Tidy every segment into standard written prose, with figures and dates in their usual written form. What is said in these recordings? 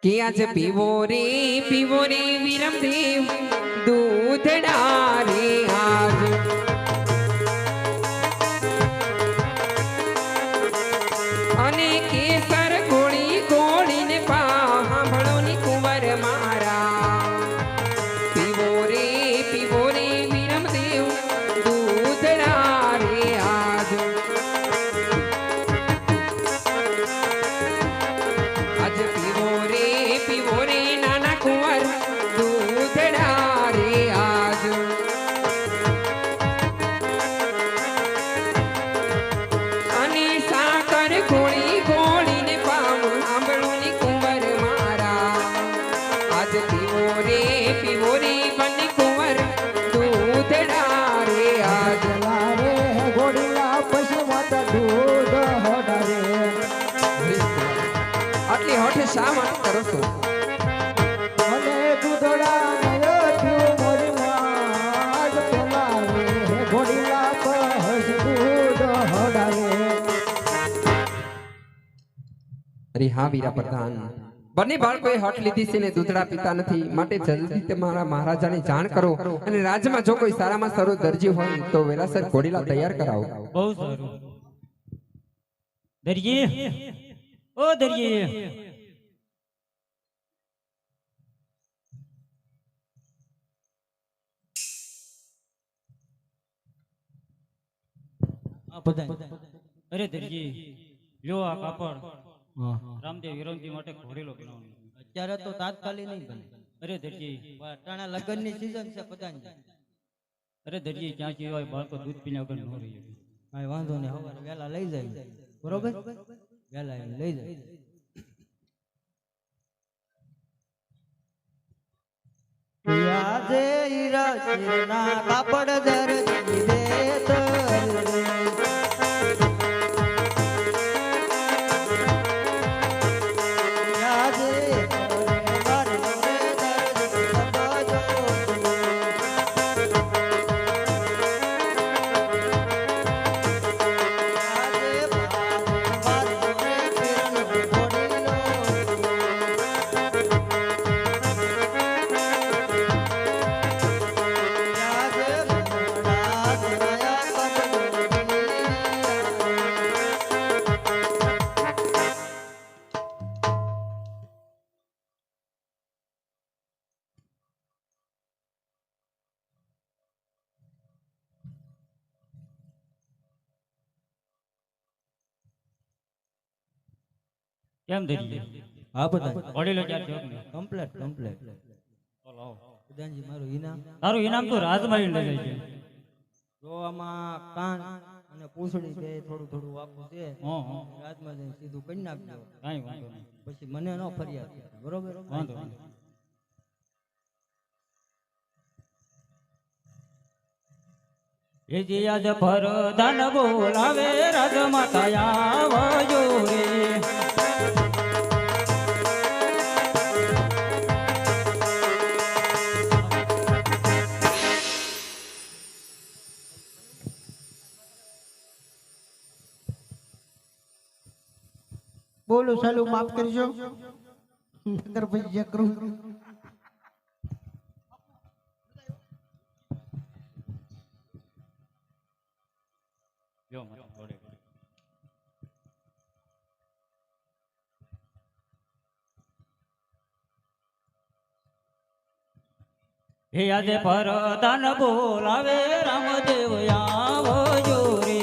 કે આજ પીવો રે વિરમદેવ દૂધડા રે આજ અને કેસર ગોળી ગોળીને પાવ સાંભળો ની કુંવર મારા પીવો રે વિરમદેવ દૂધડા રે આજ આજ પીવો રે નાના કુંવર દૂધડા રે આજ અને સાકર ગોળી ગોળીને પાવ આંબળો ની કુંવર મારા આજ પીવો રે બની કુંવર દૂધડા રે આજ લારે ઘોડીલા પશુ માતા દૂધ હોડારે આટલી હઠ શા માટે કરો છો મને દૂધડા નયો થયું મોરી માં પેલા રે ઘોડીલા પશુ દૂધ હોડારે અરે હા વીરા પ્રધાન બંને બાળકોએ હઠ લીધી છે ને દૂધડા પીતા નથી માટે જલ્દી તમારા મહારાજાને જાણ કરો અને રાજ્યમાં જો કોઈ સારામાં સારો દરજી હોય તો વેલાસર ઘોડીલા તૈયાર કરાવો બહુ સારું દરજી ઓ દરજી અરે દરજી લ્યો આ કાપડ રામદેવ વિરમજી માટે ઘોડેલો બનાવવાનો અત્યારે તો તાત્કાલિક નહીં બને અરે દરજી અટાણા લગ્ન ની સીઝન છે પતાની અરે દરજી ક્યાં કહેવાય બાળકો દૂધ પીને વગર ન રહી શકે. કાંઈ વાંધો નહીં સવારે વહેલા લઈ જાય બરોબર વહેલા એને લઈ જાય યાદે હીરા શિરના કાપડ દરજી દે કેમ દરજી હા બધા ઘોડેલો ક્યાં થયો ને કમ્પ્લીટ ચાલો આવો. પ્રધાનજી મારું ઇનામ તારું ઇનામ તો રાજમાં લઈ જાય છે જો આમાં કાન અને પૂંછડી બે થોડું થોડું વાપરું છે હા રાજમાં જઈને સીધું કરી નાખજો કાંઈ વાંધો નહીં પછી મને ન ફરિયાદ કરે, બરોબર વાંધો નહીં એ જે યાદ પર ધન બોલાવે રાજમાતા આવજો રે બોલો સાલું માફ કરજો નગર ભાઈ જે કરું લ્યો મારો ઘોડે હે યાદે પર ધન બોલાવે રામદેવ આવજો રે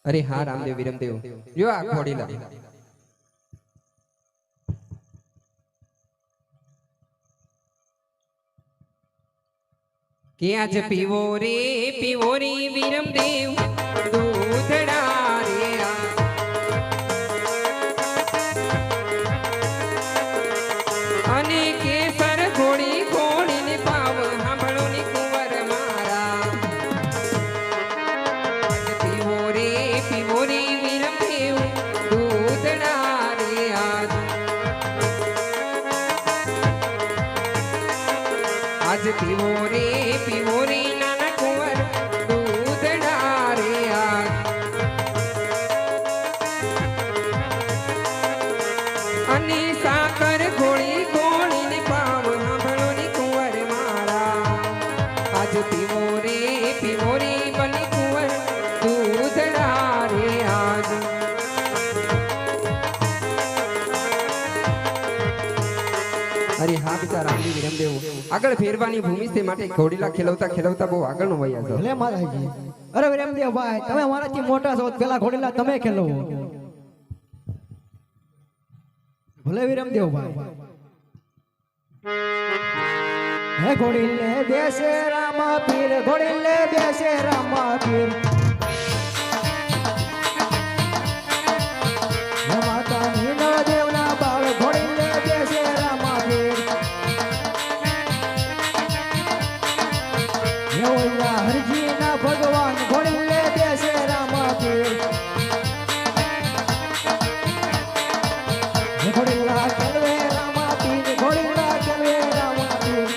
અરે હા રામદેવ વિરમદેવ જો આ ઘોડીલા કે આજ પીવો રે વિરમદેવ દૂધડા રે અને કેસર ગોળી ગોળીને પાવ સાંભળો ની કુંવર મારા પીવો રે વિરમદેવ દૂધડા પિતા રામદેવ વિરમદેવ આગળ ફેરવાની ભૂમિ છે માટે ઘોડીલા ખેલવતા ખેલવતા બહુ આગળનો વયા છો ભલે માતાજી. અરે વિરમદેવ ભાઈ તમે મારાથી મોટા છો પેલા ઘોડીલા તમે ખેલો. ભલે વિરમદેવ ભાઈ. હે ઘોડીલે બેસે રામા પીર, ઘોડીલે બેસે રામા પીર. હે માતા મીના દેવના બાળ, ઘોડીલે બેસે રામા પીર. હે ઓલા હરજીના ભગવાન, ઘોડીલે બેસે રામા પીર. હે ઘોડીલા કેલવે રામા પીર, ઘોડીલા કેલવે રામા પીર.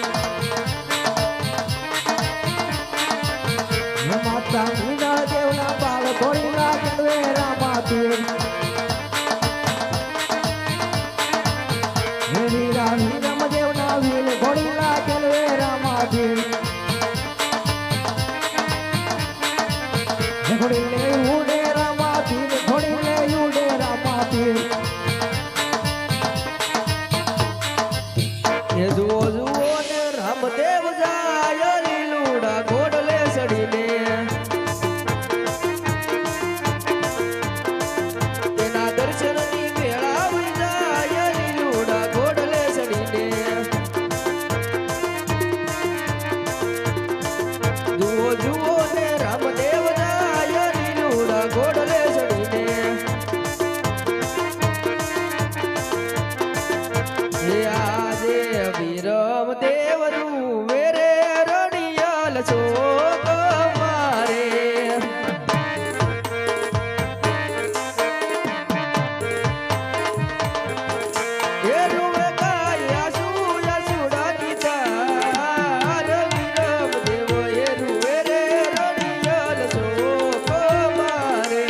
હે માતા મીના દેવના બાળ, ઘોડીલા કેલવે રામા પીર. હે વીરા વીરમ દેવના વીર, ઘોડીલા કેલવે રામા પીર. હે ઘોડીલે ઉડે રામા પીર, ઘોડીલે ઉડે રામા પીર. એ જુઓ જુઓ ને રામદેવ જાય લીલુડા ઘોડલે ચડીને, તેના દર્શનની વેળા વઈ જાય લીલુડા ઘોડલે ચડીને. જુઓ જુઓ ને રામદેવ જાય લીલુડા ઘોડલે ચડીને. હે આજે વિરમ દેવનું વેરે રણિયાલ છો મારે. એ રૂવે કાયા સુડાની તાર વિરમ દેવ, એ રૂવે રે રણિયાલ છો મારે.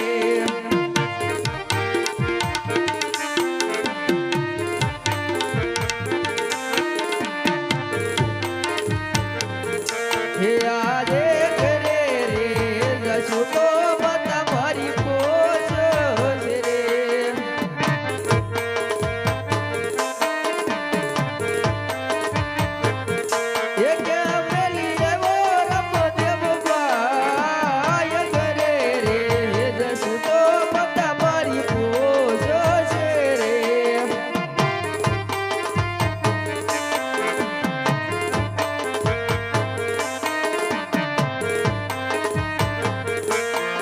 હે આજે કરે રે જશો તો બતા મારી પોસ રે. એ ક્યાં મેલી એવો રામદેવ ભાઈ કરે રે જશો તો બતા મારી પોસ રે.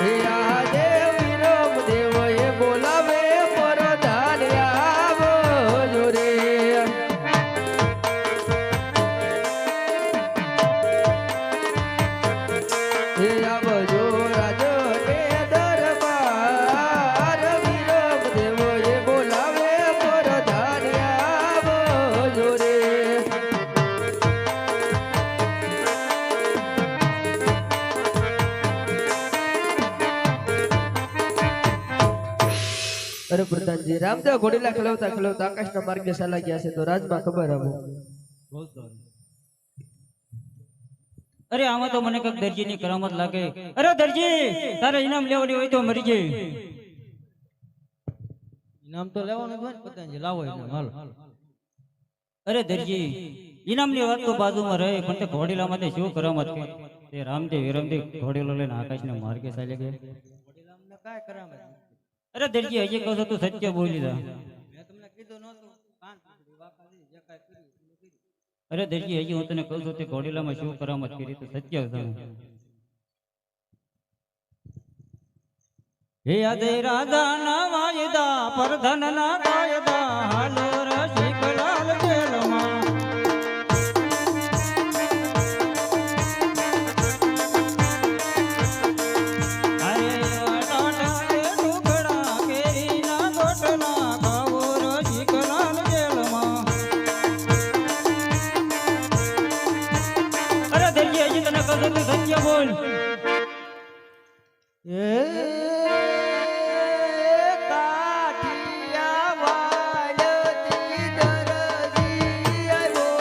હે આજે વિરમ દેવ એ બોલાવે પરધાન આવજો રે. હે આવજો રાજો ને દરબાર, વિરમ દેવ એ બોલાવે પરધાન આવજો રે. અરે પ્રધાનજી, રામદેવ ઘોડીલા ખેલવતા ખેલવતા આકાશના માર્ગે ચાલા ગયા છે તો રાજમાં ખબર આપો. અરે આમાં તો મને કઈક દરજીની કરામત લાગે. અરે દરજી, તારે ઇનામ લેવાની હોય તો મરી જઈ. ઇનામ તો લેવાનું હોય ને પ્રધાનજી, લાવો ઇનામ હાલો. અરે દરજી, ઇનામની વાત તો બાજુમાં રહે, પણ તે ઘોડીલામાં શું કરામત કે તે રામદેવ વિરમદેવ ઘોડીલો લઈને આકાશના માર્ગે ચાલ્યા ગયા. ઘોડીલામને કાંઈ કરામત નથી. અરે દરજી, હજી કહો છો તું સત્ય બોલી દા. મેં તમને કીધું નહોતું, કાન પકડી વાકાલી જે કાંઈ કર્યું એટલું કર્યું. અરે દરજી, હજી હું તને કહું છું તે ઘોડીલામાં શું કરામત કરી તો સત્ય જાણ. હે આજે રાજાના વાયદા પરધનના કાયદા, હાલો રસિકલાલ જેલમાં. અરે વાટાટે ટુકડા કેરીના ગોટલા, ખાવો રસિકલાલ જેલમાં. અરે દરજી, હજી તને કહું તું સત્ય બોલ. એ કાઠિયા વાળતી દરજી આવ્યો,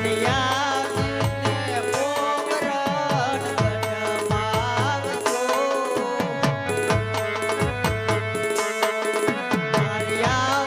કન્યાજીને પોમરણ કઢમાવજો. મારિયા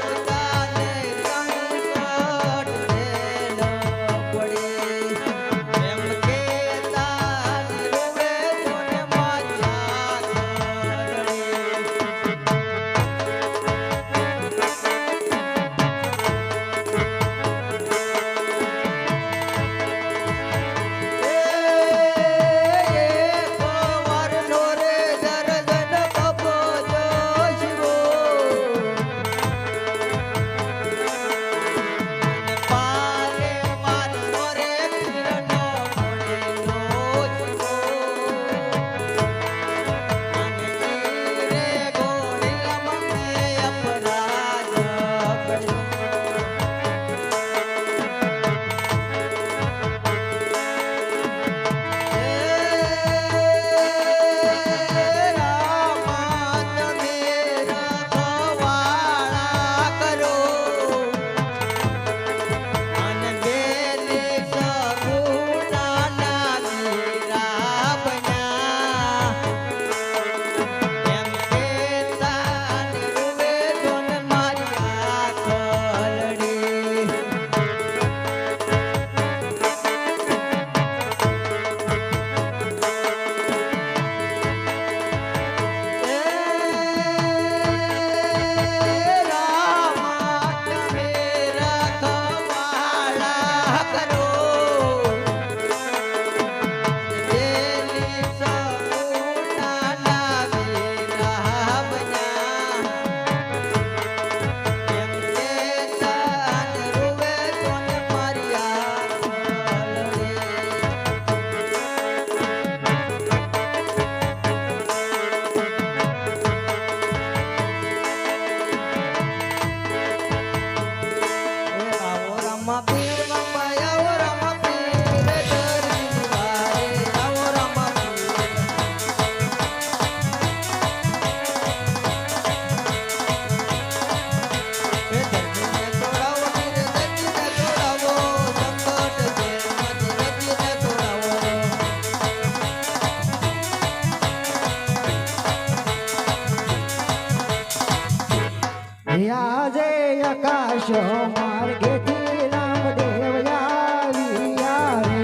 આકાશ માર્ગેથી રામદેવ આવ્યા રે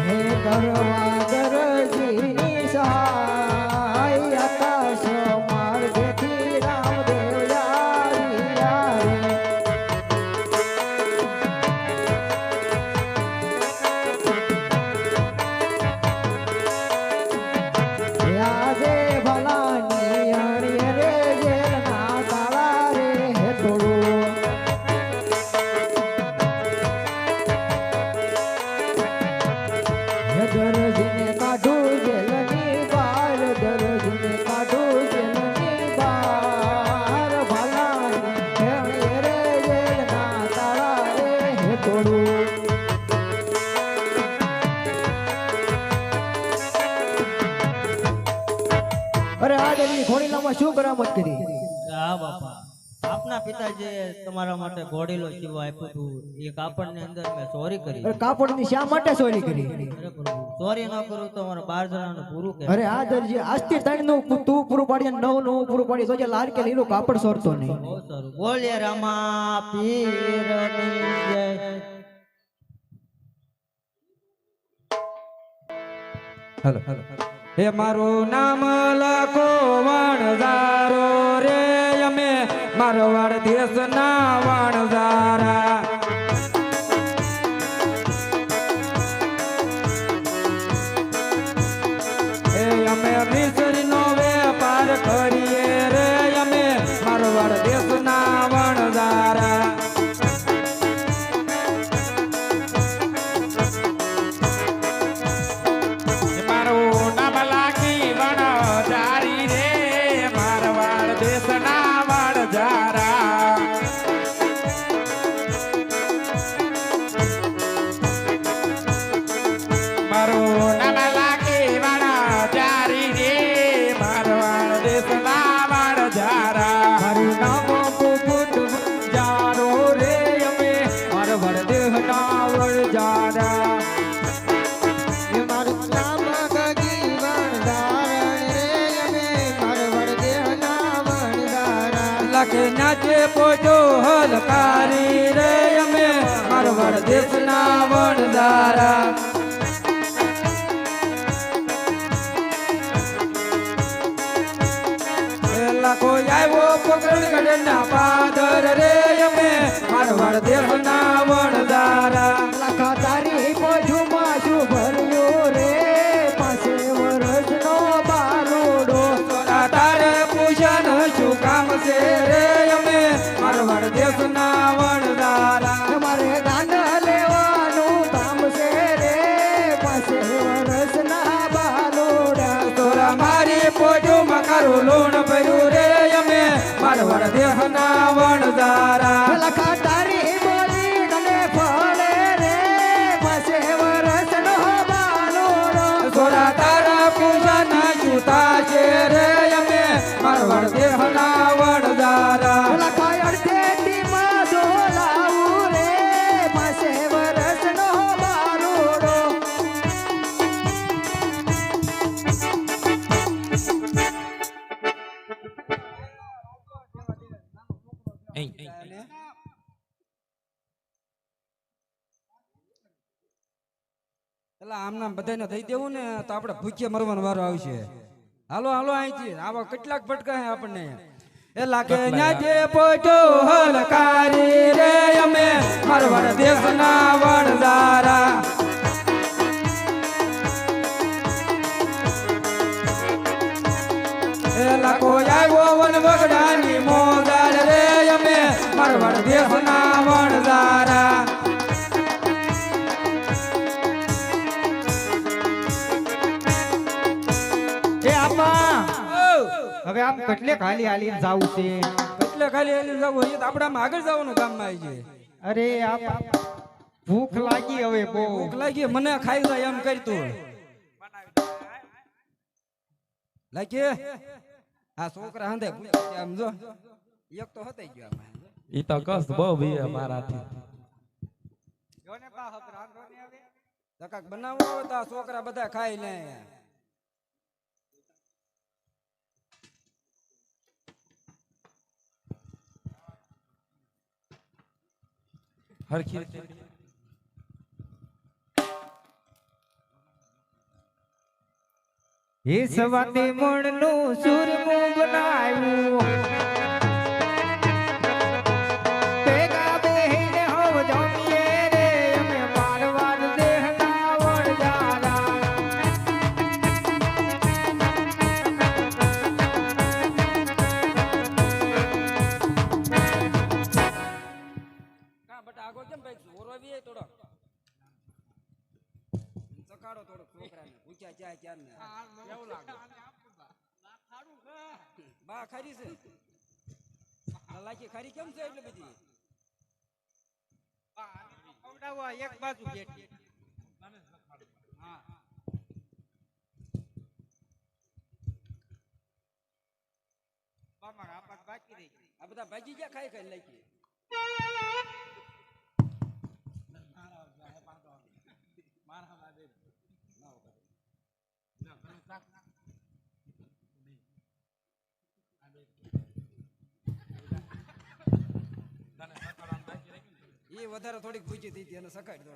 હે કરવા દરજીની સહાય આકાશ માર્ગેથી રામદેવ આવ્યા રે આજે ભલાની અણી રે જેલના તાળા રે હેઠોડું દરજીને કાઢું જેલની બાર દરજીને કાઢું જેલની બાર ભલાની અણી રે જેલના તાળા રે હેઠોડું અરે આ દેવી ઘોડીલામાં શું કરામત કરી હા બાપા આપના પિતાજીએ તમારા માટે ઘોડીલો શિવો આપ્યું હતું એ કાપડની અંદર મેં ચોરી કરી અરે કાપડની શા માટે ચોરી કરી અરે પ્રભુ ચોરી ન કરું તો અમારા 12 જણાનું પૂરું કે અરે આ દરજી આજથી ત્રણનું તું પૂરું પાડી અને નવનું પૂરું પાડી તો જે લાલ કે લીલું કાપડ સોરતો નહીં બહુ સારું બોલીએ રામા પીરની જય હેલો હે મારું નામ લખો વણઝારો રે અમે મારવાડ દેશના વણઝારા એ અમે મિસરીનો વેપાર કરીએ રે અમે મારવાડ દેશના વણઝારા મારું નામ લાગી વણઝારી રે મારવાડ દેશના વણઝારા મારું નામ લાગી વણઝારી રે મારવાડ દેશના વણઝારા મારું નામ કુકુટ વણઝારો રે અમે મારવાડ દેશના વણઝારા એ મારું નામ ગગી વણધારણ રે અમે મારવાડ દેહના વણધારા લખે નાચે પોજો હલકારી રે અમે મારવાડ દેશના વણઝારા લાખો આવ્યો પકડ ગઢના પાદર રે અમે મારવાડ દેશના વણઝારા લખા તારી પોજુમાં શું ભર્યું રે પાસે વરસનો બારોડો તોરા તારે પૂછન શું કામ છે રે અમે મારવાડ દેશના વણઝારા તમારે ગાંડ લેવાનું કામ છે રે પાસે વરસના બારોડા તોરા મારી પોજો મકારું લોણ ભર્યું રે અમે મારવાડ દેશના વણઝારા લખા તારી બોલી ગલે ફળે રે પાસે વરસનો બારોડો તોરા તારા પૂજન જૂતા છે રે અમે મારવાડ દેશના વણઝારા લખાય અડધેથી માં ઝોલાવું રે પાસે વરસનો બારોડો એટલે આમના બધાને દઈ દેવું ને તો આપણે ભૂખ્યા મરવાનો વારો આવશે. હાલો હાલો અહીંથી આવા કેટલાક ભટકા હે આપણને. એ લાગે ન્યાજે પોજો હલકારી રે અમે મારવાડ દેશના વણઝારા એ લાખો આવ્યો વન વગડાની મોદાર રે અમે મારવાડ દેશના વણઝારા એ આપા હવે આમ કેટલે ખાલી હાલીને જાવું છે એટલે ખાલી એલી જવું એ તો આપણામાં આગળ જવાનું કામમાં આવી છે. અરે આપા ભૂખ લાગી હવે બહુ ભૂખ લાગી મને ખાઈ જાય એમ કરતું લાગી આ છોકરા હંધે આમ જો એક તો હતાઈ ગયો આમાં. ઈ તો કષ્ટ બહુ ભીએ મારાથી. કાક બનાવવા આવે તો આ છોકરા બધા ખાઈ લે. હરખી એ સવાતે મણનું સુરમું બનાવ્યું ભેગા બેહીને હોવ જમીએ રે અમે મારવાડ દેહના વણજારા કા બટા આગો કેમ ભાઈ ઓરવાવી એ થોડો ચકાડો થોડો છોકરાને ભૂખ્યા ચાય ચાર ને કેવું લાગે બા ખરી છે લાખી ખરી કેમ છે એટલે બધી એક બાજુ બેઠી હા આ બધા ભાગી ગયા ખાઈ ખાઈ લાખી એ વધારે થોડીક પૂછી હતી એને સકાઈ દો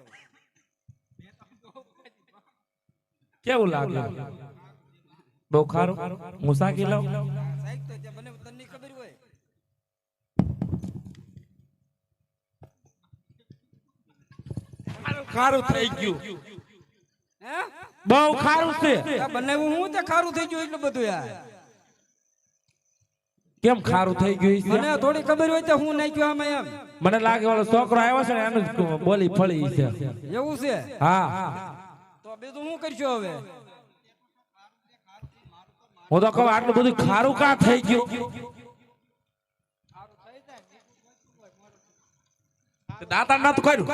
કેવું લાગે બહુ ખારું મુસાકી લાવ સાહેબ તો ત્યાં બને તને ખબર હોય ખારું થઈ ગયું હે બહુ ખારું છે આ બનાવ્યું હું તે ખારું થઈ ગયું એટલું બધું યાર કેમ ખારું થઈ ગયું છે મને થોડી ખબર હોય તો હું નાખ્યું આમાં એમ મને લાગે ઓલો છોકરો આવ્યો છે ને એનું જ બોલી ફળી છે એવું છે હા તો બીજું હું કરશું હવે હું તો કહું આટલું બધું ખારું કા થઈ ગયું દાતા નતું કર્યું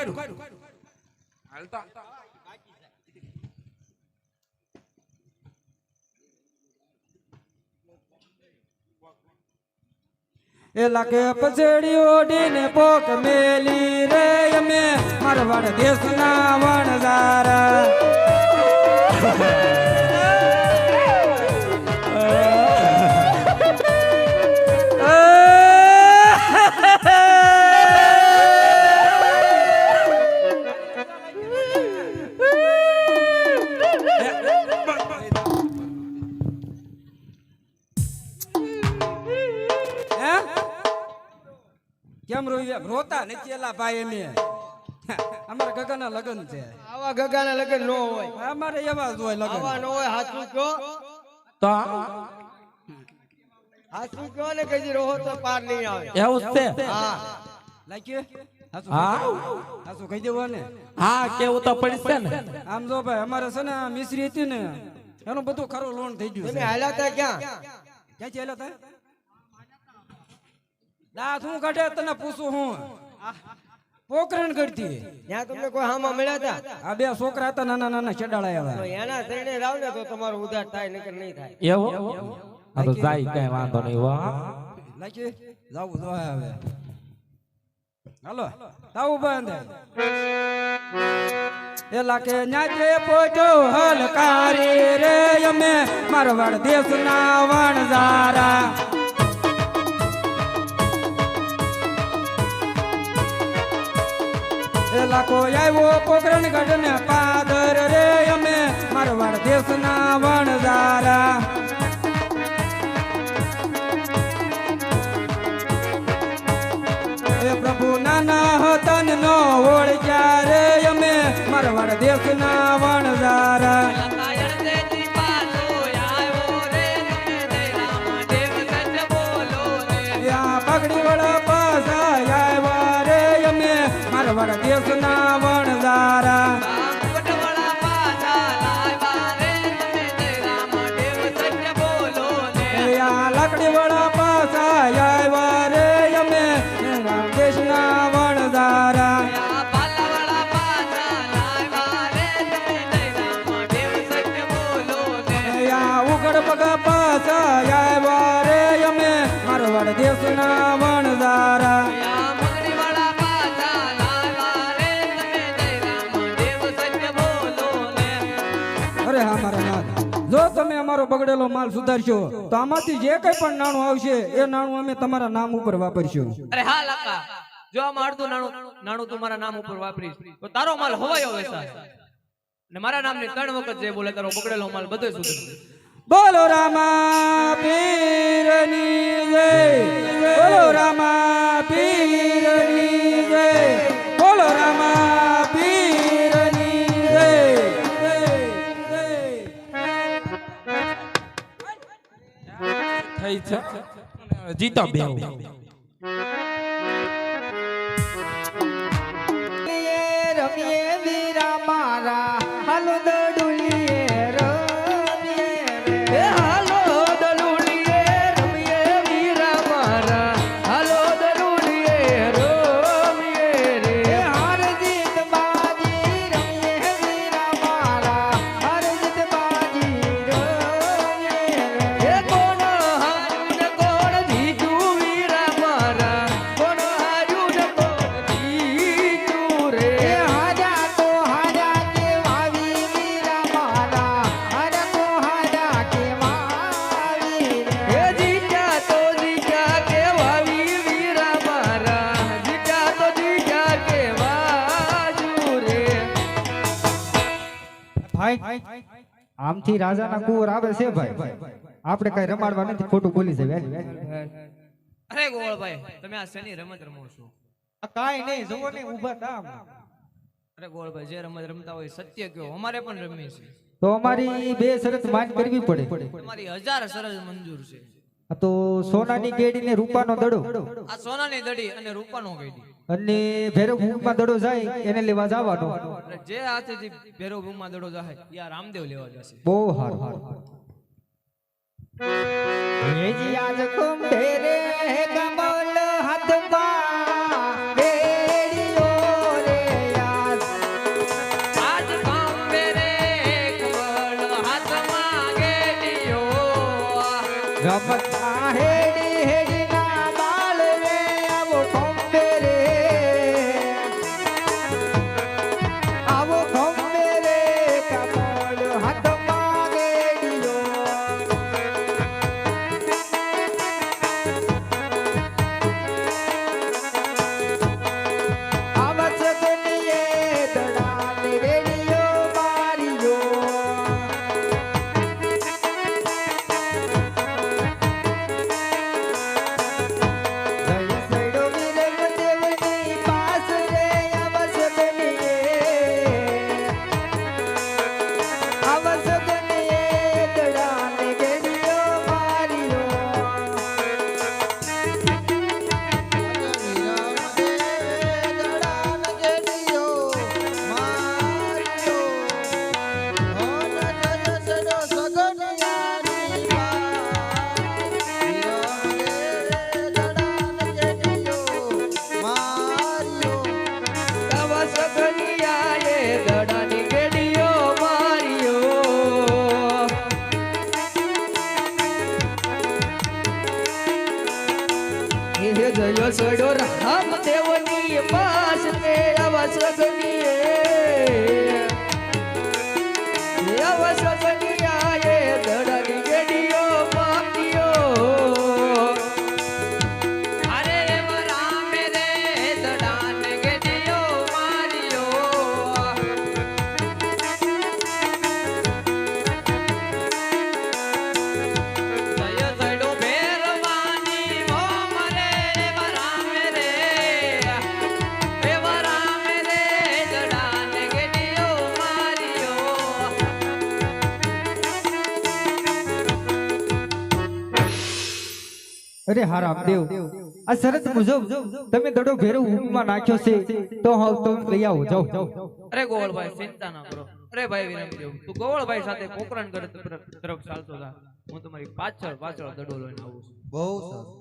હાલતા એ લાગે પછેડી ઓઢીને પોક મેલી રે અમે મારવાડ દેશના વણઝારા કેમ રોતા નથી એલા ભાઈ અમે અમારા ગગાના લગ્ન છે આવા ગગાના લગન નો હોય અમારે એવા જ હોય લગ્ન આવા નો હોય હાચું કયો તો હાચું કયો ને કઈ રહો તો પાર નહીં આવે એવું જ છે હા લાગ્યું હા હાસુ કહી દેવું ને હા કેવું તો પડશે ને આમ જો ભાઈ અમારે છે ને આ મિશ્રી હતી ને એનું બધું ખરું લોન થઈ ગયું તમે છે હાલ્યા તા ક્યાં ક્યાંથી હેલા થાય દાંત હું કાઢે તને પૂછું હું પોકરણ કરતી ત્યાં તમને કોઈ હામાં મળ્યા તા આ બે છોકરા હતા નાના નાના ચડાળા તો એવા એના શરણે રાવ ને તો તમારો ઉધાર થાય નકર નહીં થાય એવું આ તો જાય કઈ વાંધો નહીં વાહ લાગી જાવું જો હવે હાલો તાવું બંધ એ લાગે નાચે પોટો હલકારી રે અમે મારવાડ દેશના વણઝારા એ લાખો આવ્યો પોકરણ ગઢ ને પાદર રે અમે મારવાડ દેશના વણઝારા એ પ્રભુ નાના હતન નો ઓળખ્યા રે અમે મારવાડ દેશના વણઝારા પગડી વડા પાસા આવ્યા રે અમે મારવાડ દેશના વણઝારા લાકડી વડા પાસા આવ્યા રે અમે દેશના વણઝારા ઉગડ પગ પાસા આવ્યા રે અમે મારવાડ દેશના વણઝારા અરે હા મારા નાથ જો તમે અમારો બગડેલો માલ સુધારશો તો આમાંથી જે કઈ પણ નાણું આવશે એ નાણું અમે તમારા નામ ઉપર વાપરશું અરે હા લાકા જો આમાં અડધું નાણું તું મારા નામ ઉપર વાપરીશ તો તારો માલ હવાયો વેચાશે અને મારા નામની 3 વખત જે બોલે તારો પકડેલો માલ બધો સુધરશે. બોલો રામા પીરની જય, બોલો રામા પીરની જય, બોલો રામા પીરની જય. થઈ છે જીતો બે રમીએ વીરા મારા હાલો દડુલીએ રમીએ રે હાલો દડુલીએ રમીએ વીરા મારા હાલો દડુલીએ રમીએ રે હાર જીત બાજી રમીએ વીરા મારા હાર જીત બાજી રમીએ રે કોણ હાર્યું ને કોણ જીત્યું વીરા મારા કોણ હાર્યું ને કોણ જીત્યું રે હાજા તો હાજા કે વાવી વીરા મારા હાજા તો હાજા કે વાવી રે જીત્યા તો જીત્યા કે વાવી વીરા મારા જીત્યા તો જીત્યા કે વાજુ રે. ભાઈ આમથી રાજાના કુંવર આવે છે ભાઈ, આપણે કઈ રમાડવા નથી, ખોટું બોલી જાય. અરે ગોળભાઈ તમે આ શેની રમત રમો છો? કાઈ નહીં, જુઓ ને ઊભા થા. અરે ગોળભાઈ જે રમત રમતા હોય સત્ય કયો, અમારે પણ રમી છે. તો અમારી બે શરત માન કરવી પડે. તમારી 1000 શરત મંજૂર છે. આ તો સોનાની કેડી ને રૂપાનો દડો આ સોનાની દડી અને રૂપાનો ગઈડી અને ભેરવ ભૂમિમાં દડો જાય એને લેવા જવાનો. એટલે જે હાથેથી ભેરવ ભૂમમાં દડો જાય યા રામદેવ લેવા જશે. બહુ સારું. જી આજ કુંભેરે કમલ હાથમાં બેડીઓ રે યાદ આજ કાંબે રે કમળ હાથમાં ગેડીઓ રમતા હેડી હેડી ના બાલ રે આવો કુંભે રે આવો કુંભે રે કમલ હાથમાં બેડીઓ જયો સડો રામ દેવની પાસ તે અવસગનીએ અવસગનિયાએ દડની ગેડીઓ પાક્યો અરે રામે રે દડાન ગેડીઓ માર્યો જય સડો ભેરવાની મોમ રે રામે રે રામે રે દડાન ગેડીઓ માર્યો. અરે હા રામદેવ, આ શરત મુજબ તમે દડો ભેરવ ભૂમિમાં નાખ્યો છે તો હવે તમે લઈ આવો, જાઓ. અરે ગોવળભાઈ ચિંતા ના કરો. અરે ભાઈ વિરમદેવ તું ગોવળભાઈ સાથે પોકરણ તરફ ચાલતો જા, હું તમારી પાછળ દડો લઈને આવું છું. બહુ સારું.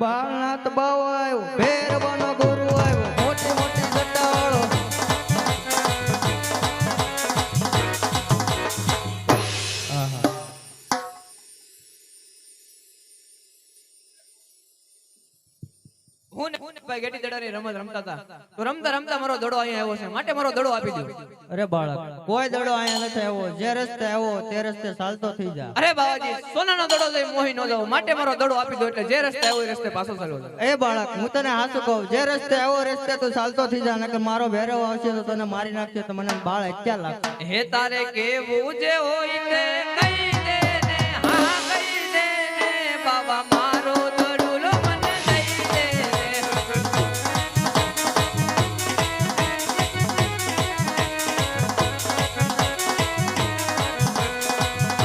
બાળનાથ બાવ આવ્યો, ભેરવાનો ગુરુ આવ્યો, મોટી મોટી જટાવાળો. હું ને કુશિકભાઈ ગેટી દડાની રમત રમતા હતા તો રમતા રમતા મારો દડો અહીંયા આવ્યો છે માટે મારો દડો આપી દો. અરે બાળક કોઈ દડો અહીંયા નથી આવ્યો, જે રસ્તે આવ્યો તે રસ્તે ચાલતો થઈ જા. અરે બાવાજી સોનાનો દડો લઈ મોહી ન જાવ માટે મારો દડો આપી દો એટલે જે રસ્તે આવ્યો એ રસ્તે પાછો ચાલ્યો જાવ. એ બાળક હું તને હાચું કહું, જે રસ્તે આવ્યો રસ્તે તું ચાલતો થઈ જા, નકર મારો ભેરવ આવશે તો તને મારી નાખશે તો મને બાળ હત્યા લાગશે. હે તારે કેવું જે હોય તે કહી દે ને હા કહી દે ને બાબા મારો દડુલો મને દઈ દે ને.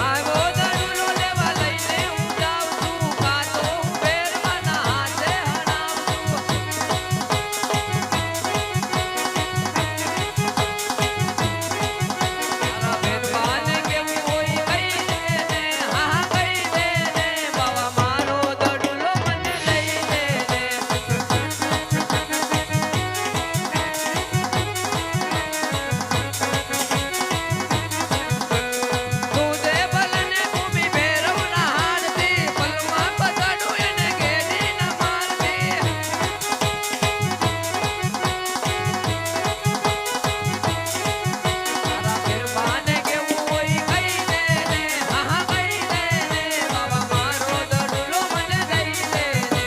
આવ્યો દડુલો લેવા લઈને હું જાઉં છું કાતો હું ભેરવાના હાથે હણાવું છું. તારા ભેરવાને કેવું હોય કહી દે ને હા કહી દે ને બાબા મારો દડુલો મને દઈ દે ને. તું દે બલને ભૂમિ ભેરવના હારથી પલમાં પતાડું એને ગેડી ન મારતી. તારા ભેરવાને કેવું હોય કહી દે ને હા કહી દે ને બાબા મારો દડુલો મને દઈ દે ને.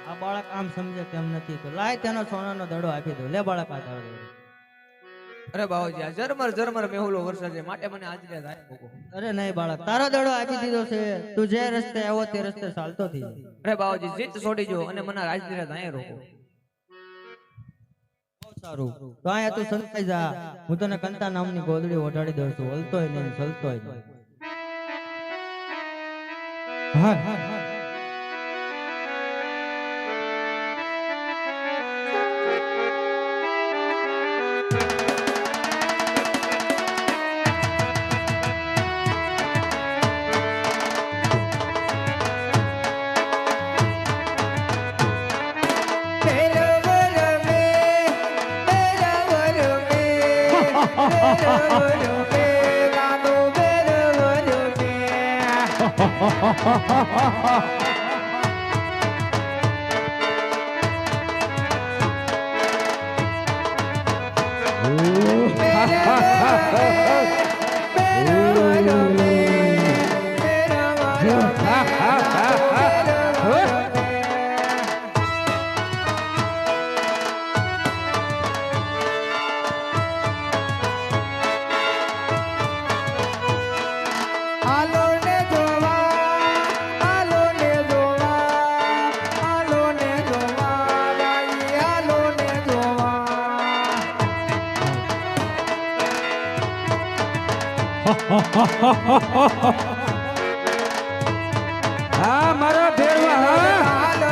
આ બાળક આમ સમજે તેમ નથી તો લાય તેનો સોનાનો દડો આપી દો. લે બાળક આ તારો દડો. અરે બાવાજી આ ઝરમર ઝરમર મેહુલો વરસાદ છે માટે મને આજ રાત આય ભોગો. અરે નહીં બાળક, તારો દડો આપી દીધો છે, તું જે રસ્તે આવ્યો તે રસ્તે ચાલતો થઈ જા. અરે બાવાજી જીત છોડી જો અને મને આજ રાત આય રોકો. બહુ સારું, તો અહીંયા તું સંતાઈ જા, હું તને કંતા નામની ગોદડી ઓઢાડી દઉં છું, હલતોય નહીં ચલતોય નહીં. હા આલો ને જોવા આલો ને જોવા આલો ને જોવા ભાઈ આલો ને જોવા હા મારા ભેરવા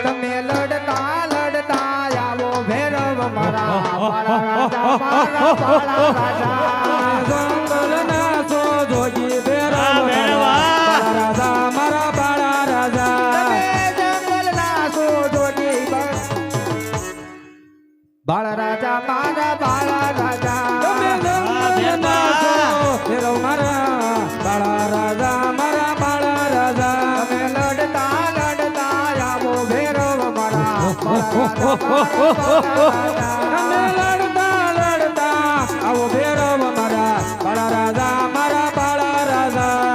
તમે લડતા લડતા આવો ભૈરવ મારા બાળા રાજા મારા બાળા રાજા જંગલના સો જોગી ભેરવા રાજા મારા બાળા રાજા. તમે જંગલના સો જોડી બાળ રાજા મારા બાળા રાજા તમે જંગલના સો ભેરવ મારા બાળા રાજા મારા બાળા રાજા. તમે લડતા લડતા આવો ભૈરવ મારા બાળા રાજા તમે લડતા લડતા આવો ભેરવ મારા બાળા રાજા મારા બાળા રાજા.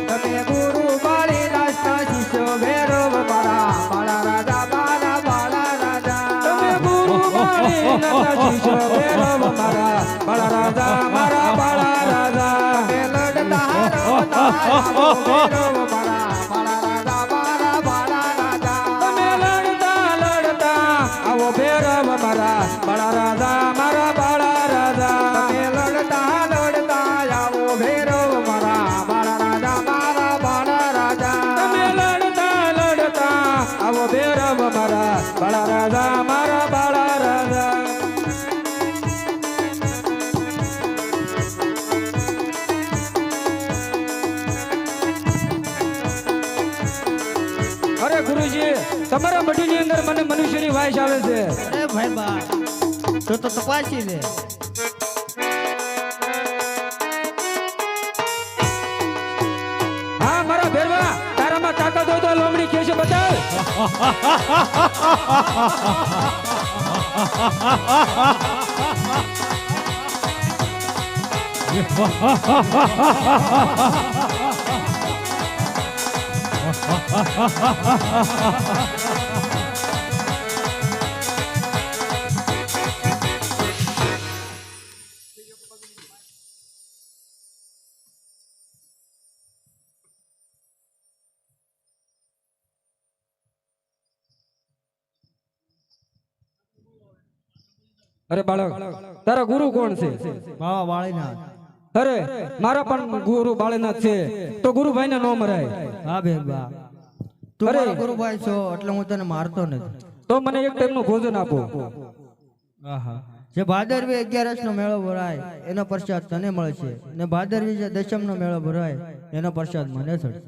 તમે ગુરુ બાળી રાસ્તા શિષ્યો ભૈરવ મારા બાળા રાજા મારા બાળા રાજા તમે ગુરુ મારી નતા શિષ્ય ભેરવ મારા બાળા રાજા મારા બાળા રાજા. તમે લડતા લડતા આવો ભૈરવ મારા બાળા રાજા મારા બાળા રાજા તમે લડતા લડતા આવો ભેરવ મારા બાળા રાજા મારા બાળા રાજા. તમે લડતા લડતા આવો ભૈરવ મારા બાળા રાજા મારા બાળા રાજા તમે લડતા લડતા આવો ભેરવ મારા બાળા રાજા મારા બાળા રાજા. ગુરુજી તમારા મઢીની અંદર મને મનુષ્યની વાસ આવે છે. અરે ભાઈ બા તો તપાસી લે. હા મારા ભેરવા તારામાં તાકાત હોય તો લોમડી કે છે બતાવ. અરે બાળક તારા ગુરુ કોણ છે? બાવા વાળીનાથ. અરે મારા પણ ગુરુ બાળીનાથ છે તો ગુરુભાઈ ને નો મરાય. હા બેન બા તું અરે. મારો ગુરુભાઈ છો એટલે હું તને મારતો નથી. તો મને એક ટાઈમનું ભોજન આપો. આહા. જે ભાદરવી 11 નો મેળો ભરાય એનો પ્રસાદ તને મળશે ને ભાદરવી જે દશમ નો મેળો ભરાય એનો પ્રસાદ મને થશે.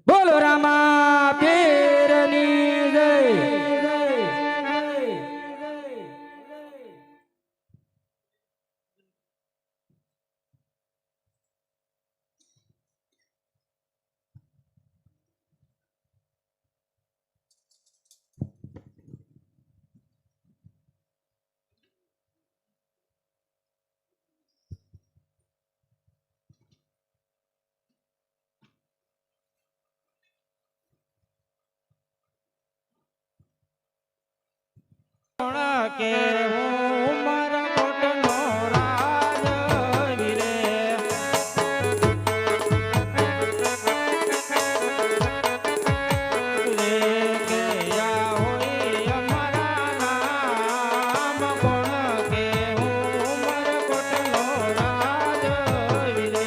બોલો રામા પીરની જય. કે હું મારા કોટનો રાજ વિરે કે યા હોય અમારા નામ કોણ કે હું મારા કોટનો રાજ વિરે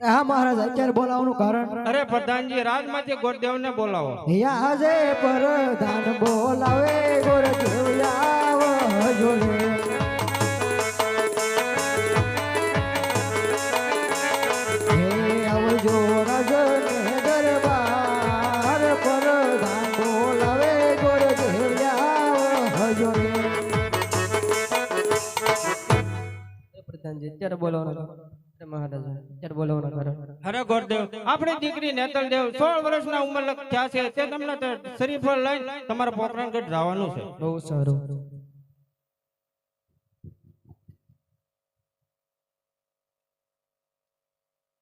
હા મહારાજ અત્યારે બોલાવવાનું કારણ અરે પ્રધાનજી રાજમાંથી ગોરદેવને બોલાવો. આજે પ્રધાન બોલાવે ગોરદેવ આવજો રે. હે આવજો રાજને દરબાર પ્રધાન બોલાવે ગોરદેવ આવજો રે. પ્રધાનજી અત્યારે બોલાવવાનો મહારાજ અત્યારે બોલાવવાનો કારણ અરે ગોરદેવ આપણી દીકરી નેતલ દેવ 16 વર્ષના ઉંમર થયા છે તે તમને શરીફળ લઈને તમારા પોકરણગઢ જવાનું છે. બહુ સારું.